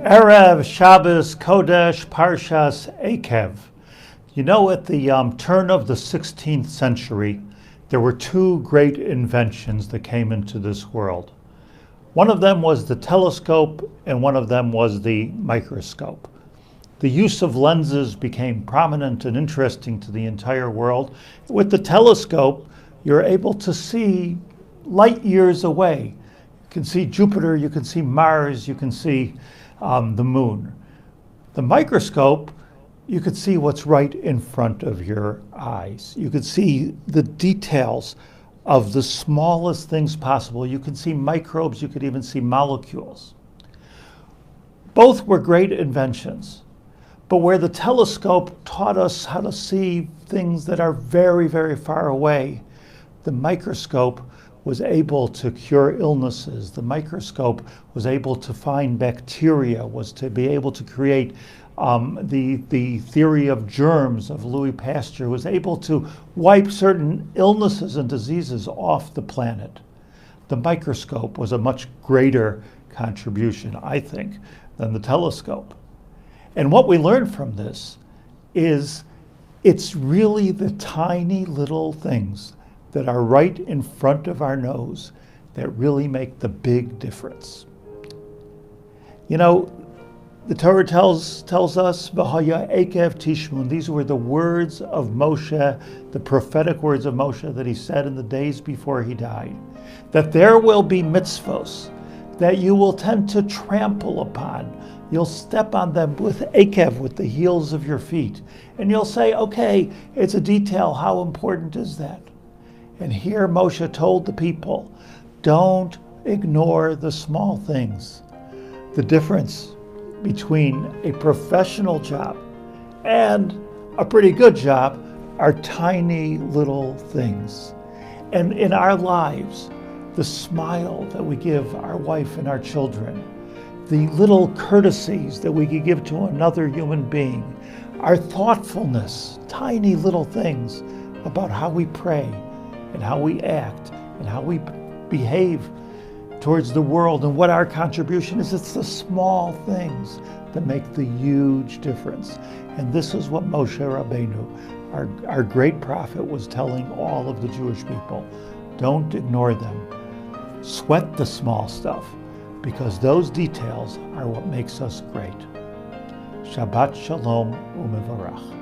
Erev Shabbos Kodesh Parshas Ekev. You know, at the turn of the 16th century, there were two great inventions that came into this world. One of them was the telescope, and one of them was the microscope. The use of lenses became prominent and interesting to the entire world. With the telescope, you're able to see light years away. You can see Jupiter, you can see Mars, you can see the moon. The microscope, you could see what's right in front of your eyes. You could see the details of the smallest things possible. You could see microbes, you could even see molecules. Both were great inventions, but where the telescope taught us how to see things that are very, very far away, the microscope was able to cure illnesses. The microscope was able to find bacteria, was to be able to create the theory of germs of Louis Pasteur, was able to wipe certain illnesses and diseases off the planet. The microscope was a much greater contribution, I think, than the telescope. And what we learned from this is it's really the tiny little things that are right in front of our nose that really make the big difference. You know, the Torah tells us, V'haya Ekev Tishmun, these were the words of Moshe, the prophetic words of Moshe that he said in the days before he died, that there will be mitzvos that you will tend to trample upon. You'll step on them with Ekev, with the heels of your feet, and you'll say, okay, it's a detail, how important is that? And here Moshe told the people, don't ignore the small things. The difference between a professional job and a pretty good job are tiny little things. And in our lives, the smile that we give our wife and our children, the little courtesies that we could give to another human being, our thoughtfulness, tiny little things about how we pray and how we act and how we behave towards the world and what our contribution is. It's the small things that make the huge difference. And this is what Moshe Rabbeinu, our great prophet, was telling all of the Jewish people. Don't ignore them. Sweat the small stuff, because those details are what makes us great. Shabbat Shalom Umevarach.